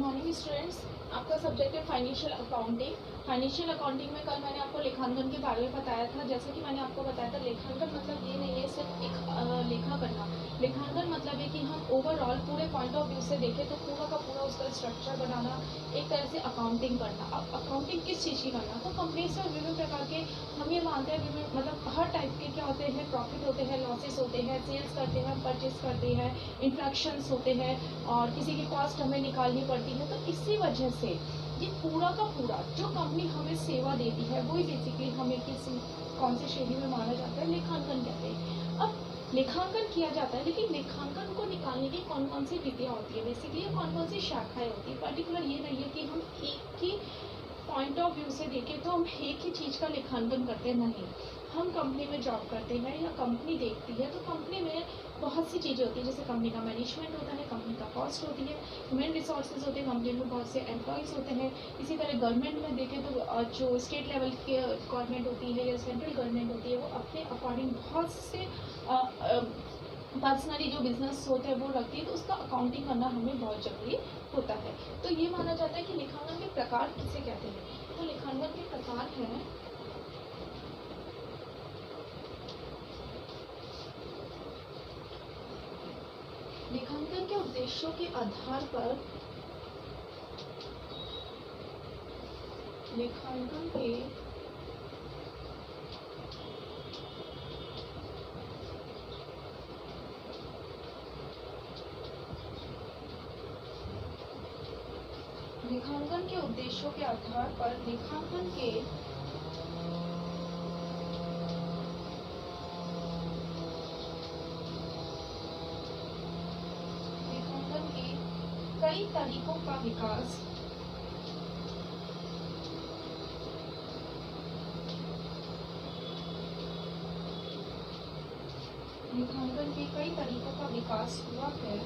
Morning students, आपका subject है financial accounting. Financial accounting में कल मैंने आपको लेखांकन के बारे में बताया था। जैसा कि मैंने आपको बताया था, लेखांकन मतलब ये नहीं है सिर्फ एक लेखा करना। लेखांकन मतलब है कि हम ओवरऑल पूरे पॉइंट ऑफ व्यू से देखें तो पूरा का पूरा उसका स्ट्रक्चर बनाना, एक तरह से अकाउंटिंग करना। अब अकाउंटिंग किस चीज़ की करना, तो कंपनीज में विभिन्न प्रकार के हम ये मानते हैं, विभिन्न मतलब हर टाइप के क्या होते हैं, प्रॉफिट होते हैं, लॉसेस होते हैं, सेल्स करते हैं, परचेज करते हैं, इंफ्रैक्शंस होते हैं और किसी की कॉस्ट हमें निकालनी पड़ती है। तो इसी वजह से ये पूरा का पूरा जो कंपनी हमें सेवा देती है वही बेसिकली हमें किसी कौन से श्रेणी में माना जाता है, लेखांकन कहते हैं। अब लेखांकन किया जाता है, लेकिन लेखांकन को निकालने की कौन कौन सी विधियाँ होती है, बेसिकली कौन कौन सी शाखाएं होती है। पर्टिकुलर ये नहीं है कि हम एक ही पॉइंट ऑफ व्यू से देखें तो हम एक ही चीज़ का लेखांकन करते नहीं। हम कंपनी में जॉब करते हैं या कंपनी देखती है तो कंपनी में बहुत सी चीज़ें होती है, जैसे कंपनी का मैनेजमेंट होता है, कंपनी का कॉस्ट होती है, ह्यूमन रिसोर्सेज होते हैं, कंपनी में बहुत से एम्प्लॉयज़ होते हैं। इसी तरह गवर्नमेंट में देखें तो जो स्टेट लेवल के गवर्नमेंट होती है या सेंट्रल गवर्नमेंट होती है वो अपने अकॉर्डिंग बहुत से पर्सनली जो बिजनेस होते हैं वो रखती है, तो उसका अकाउंटिंग करना हमें बहुत जरूरी होता है। तो ये माना जाता है कि लेखांकन के प्रकार किसे कहते हैं। तो लेखांकन के प्रकार हैं लेखांकन के उद्देश्यों के आधार पर लेखांकन के उद्देश्यों के आधार पर लेखांकन के कई तरीकों का विकास लेखांकन के कई तरीकों का विकास हुआ है।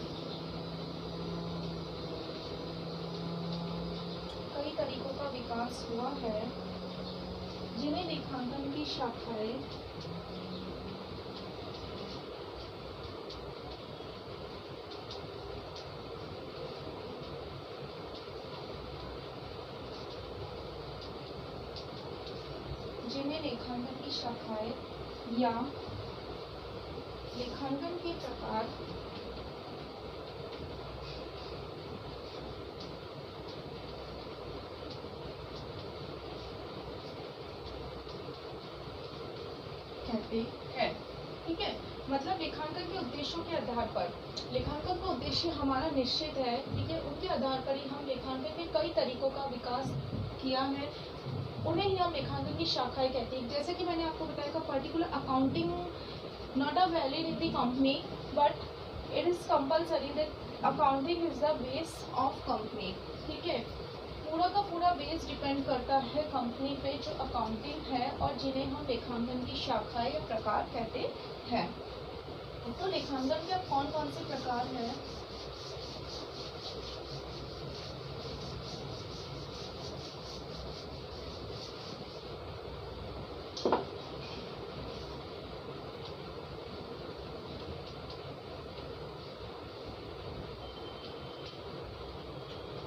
कई तरीकों का विकास हुआ है जिन्हें लेखांकन की शाखाएं या लेखांकन के प्रकार कहते हैं। ठीक है, मतलब लेखांकन के उद्देश्यों के आधार पर, लेखांकन का उद्देश्य हमारा निश्चित है, ठीक है, उनके आधार पर ही हम लेखांकन के कई तरीकों का विकास किया है, उन्हें ही हम लेखांकन की शाखाएं कहते हैं। जैसे कि मैंने आपको बताया था, particular accounting not a valid in the company but it is compulsory that accounting is the base of company. ठीक है, पूरा का पूरा बेस डिपेंड करता है कंपनी पे जो अकाउंटिंग है और जिन्हें हम लेखांकन की शाखाएं या प्रकार कहते हैं। तो लेखांकन के कौन कौन से प्रकार हैं?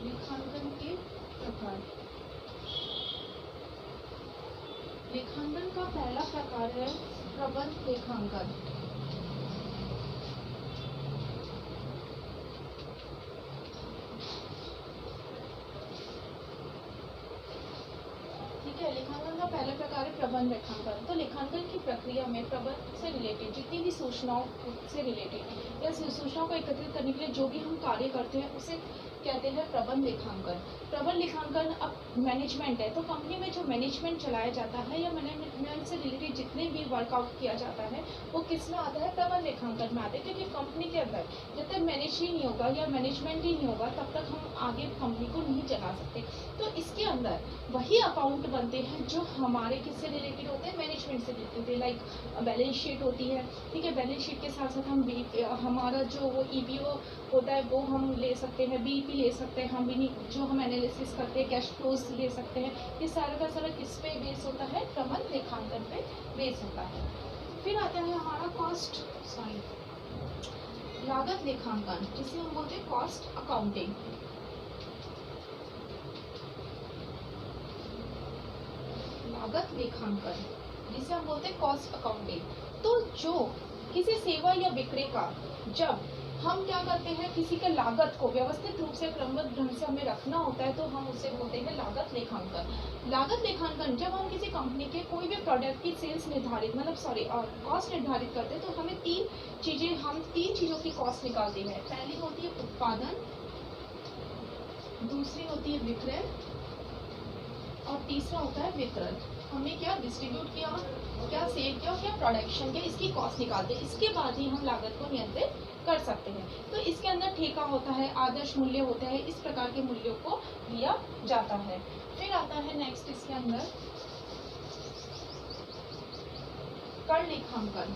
लेखांकन के प्रकार। लेखांकन का पहला प्रकार है प्रबंध लेखांकन। लेखांकन का पहला प्रकार है प्रबंध लेखांकन। तो लेखांकन की प्रक्रिया में प्रबंध से रिलेटेड जितनी भी सूचनाओं से रिलेटेड या सूचनाओं को एकत्रित करने के लिए जो भी हम कार्य करते हैं उसे कहते हैं प्रबंध लेखांकन। प्रबंध लेखांकन अब मैनेजमेंट है, तो कंपनी में जो मैनेजमेंट चलाया जाता है या मैनेजमेंट से रिलेटेड जितने भी वर्कआउट किया जाता है वो किस में आता है? प्रबंध लेखांकन में आता है। क्योंकि कंपनी के अंदर जब तक मैनेज ही नहीं होगा या मैनेजमेंट ही नहीं होगा तब तक हम आगे कंपनी को नहीं चला सकते। तो इसके अंदर वही अकाउंट बनते हैं जो हमारे किससे रिलेटेड होते हैं? मैनेजमेंट से रिलेटेड होते हैं। लाइक बैलेंस शीट होती है, ठीक है, बैलेंस शीट के साथ साथ हम हमारा जो वो ईबीओ होता है वो हम ले सकते हैं, बीईपी ले सकते हैं, हम भी जो हम एनालिसिस करते हैं कैश फ्लोज ले सकते हैं। ये सारा का सारा किस पे बेस होता है? प्रबंध लेखांकन पे बेस होता है। फिर आता है हमारा लागत लेखांकन, जिसे हम बोलते हैं कॉस्ट अकाउंटिंग। लागत लेखांकन, जिसे हम बोलते हैं कॉस्ट अकाउंटिंग। तो जो किसी सेवा या विक्रय का जब हम क्या करते हैं, किसी के लागत को व्यवस्थित रूप से क्रमबद्ध ढंग से हमें रखना होता है, तो हम उसे बोलते हैं लागत लेखांकन। लागत लेखांकन जब हम किसी कंपनी के कोई भी प्रोडक्ट की सेल्स निर्धारित कॉस्ट निर्धारित करते हैं, तो हम तीन चीजों की कॉस्ट निकालते हैं। पहली होती है उत्पादन, दूसरी होती है विक्रय और तीसरा होता है वितरण। हमने क्या डिस्ट्रीब्यूट किया, क्या सेल किया, क्या प्रोडक्शन किया, इसकी कॉस्ट निकालते हैं। इसके बाद ही हम लागत को नियंत्रित कर सकते हैं। तो इसके अंदर ठेका होता है, आदर्श मूल्य होता है, इस प्रकार के मूल्यों को लिया जाता है। फिर आता है नेक्स्ट इसके अंदर कर लेखांकन।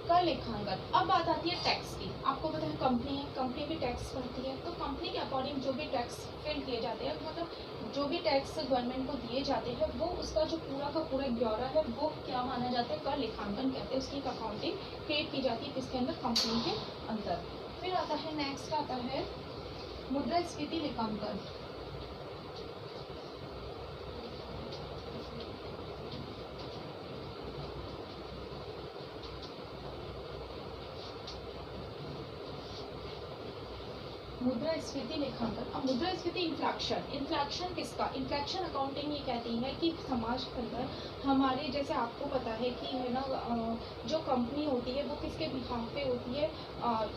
कर लेखांकन। अब बात आती है टैक्स की। आपको पता है कंपनी भी टैक्स भरती है, तो कंपनी के अकॉर्डिंग जो भी टैक्स फिल किए जाते हैं, मतलब जो भी टैक्स गवर्नमेंट को दिए जाते हैं, वो उसका जो पूरा का पूरा ब्यौरा है, वो क्या माना जाता है, कर लेखांकन कहते हैं। उसकी एक अकाउंटिंग क्रिएट की जाती है किसके अंदर, कंपनी के अंदर। फिर आता है नेक्स्ट आता है मुद्रास्फीति लेखांकन। मुद्रास्फीति लेखांकन। अब मुद्रास्फीति इन्फ्लेक्शन किसका, इन्फ्लेक्शन अकाउंटिंग ये कहती है कि समाज के अंदर हमारे, जैसे आपको पता है कि है ना, जो कंपनी होती है वो किसके बिहाफ पे होती है,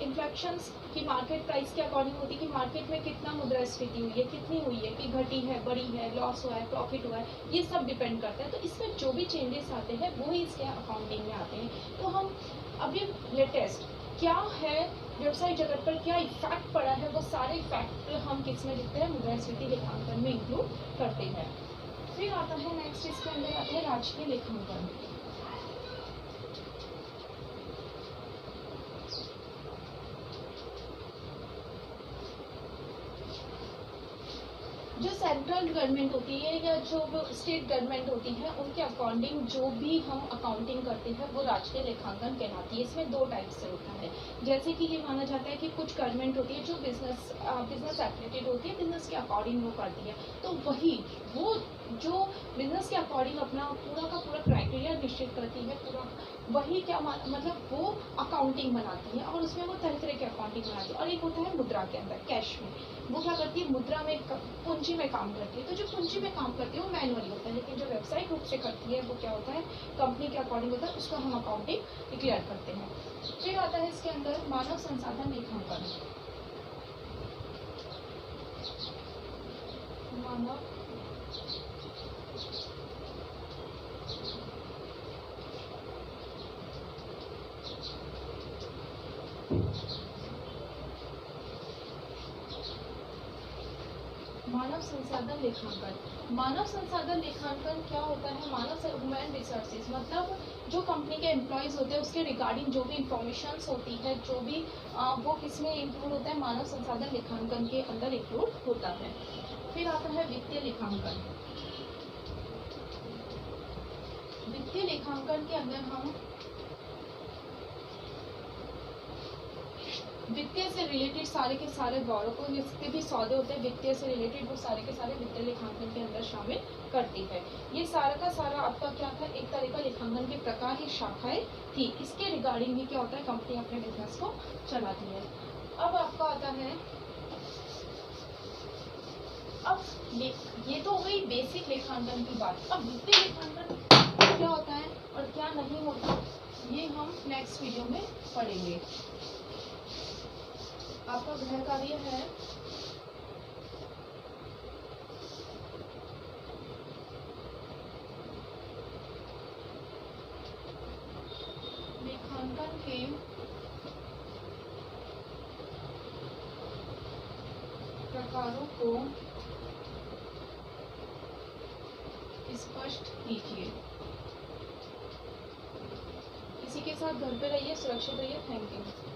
इन्फ्लेक्शन की मार्केट प्राइस के अकॉर्डिंग होती है कि मार्केट में कितना मुद्रास्फीति हुई है, कितनी हुई है, कि घटी है, बढ़ी है, लॉस हुआ है, प्रॉफिट हुआ है, ये सब डिपेंड करता है। तो इसमें जो भी चेंजेस आते हैं वो ही इसके अकाउंटिंग में आते हैं। तो हम अभी लेटेस्ट क्या है, व्यवसाय जगत पर क्या इफेक्ट पड़ा है, वो सारे इफेक्ट हम किस में लिखते हैं, मुद्रास्फीति लेखांकन में इंक्लूड करते हैं। फिर आता है नेक्स्ट इसके अंदर आता है राजकीय लेखांकन। जो सेंट्रल गवर्नमेंट होती है या जो स्टेट गवर्नमेंट होती है, उनके अकॉर्डिंग जो भी हम अकाउंटिंग करते हैं वो राजकीय लेखांकन कहलाती है। इसमें दो टाइप से होता है। जैसे कि ये माना जाता है कि कुछ गवर्नमेंट होती है जो बिजनेस एफिलिएटेड होती है, बिजनेस के अकॉर्डिंग वो करती है, तो वो जो बिजनेस के अकॉर्डिंग अपना पूरा का पूरा क्राइटेरिया निश्चित करती है, पूरा वही क्या मतलब वो अकाउंटिंग बनाती है, और उसमें वो तरह तरह की अकाउंटिंग बनाती है। और एक होता है मुद्रा के अंदर, कैश में, वो क्या करती है, मुद्रा में पूंजी में काम करती है। तो जो पूंजी में काम करती है वो मैनुअली होता है, लेकिन जो व्यावसायिक रूप से करती है वो क्या होता है, कंपनी के अकॉर्डिंग होता है, उसको हम अकाउंटिंग डिक्लेयर करते हैं। फिर आता है इसके अंदर मानव संसाधन लेखांकन। मानव संसाधन लेखांकन। मानव संसाधन लेखांकन क्या होता है, ह्यूमन रिसोर्सेज, मतलब जो कंपनी के एम्प्लॉयज होते हैं उसके रिगार्डिंग जो भी इंफॉर्मेशन होती है, जो भी वो किसमें इंक्लूड होता है, मानव संसाधन लेखांकन के अंदर इंक्लूड होता है। फिर आता है वित्तीय लेखांकन। वित्तीय लेखांकन के अंदर हम वित्तीय से रिलेटेड सारे के सारे गौरव को, जितने भी सौदे होते हैं वित्तीय से रिलेटेड, वो सारे के सारे वित्तीय लेखांकन के अंदर शामिल करती है। ये सारा का सारा आपका क्या था, एक तरह का लेखांकन के प्रकार ही शाखाएं थी। इसके रिगार्डिंग भी क्या होता है, कंपनी अपने बिजनेस को चलाती है। अब आपका आता है, अब ये तो हो गई बेसिक लेखांकन की बात। अब वित्तीय लेखांकन क्या होता है और क्या नहीं होता, ये हम नेक्स्ट वीडियो में पढ़ेंगे। आपका गृह कार्य है लेखांकन के प्रकारों को स्पष्ट कीजिए। इसी के साथ घर पे रहिए, सुरक्षित रहिए। Thank you.